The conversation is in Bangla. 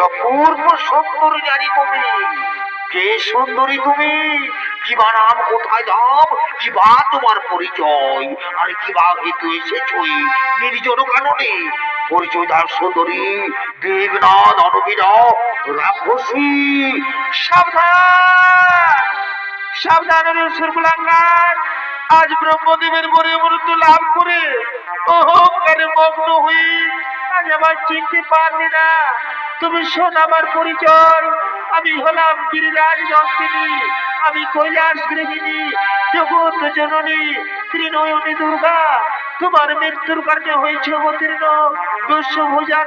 অপূর্ব সুন্দরী জানি তুমি, কে সুন্দরী তুমি, কিবা নাম, কোথায় দাম, কিবা তোমার পরিচয়, আর কিবা হেতু এসেছো নির্জন কাননে? পরিচয় দাও সুন্দরী, দেবনা দানবীরা রাক্ষসী। সাবধান সাবধান সর্বলাঙ্গার, আজ ব্রহ্মদেবের বরে মৃত্যু লাভ করে অহংকারে মগ্ন হয়ে আজ আমার চিনতে পারলি না। তুমি শোন আমার পরিচয়, আমি হলাম গিরিরাজ নন্দিনী, আমি কৈলাস গৃহিণী, জগৎ জননী, ত্রিনয়নী দুর্গা। তোমার মৃত্যুর কার্যে হয়েছে অবতীর্ণ দস্যুভুজা।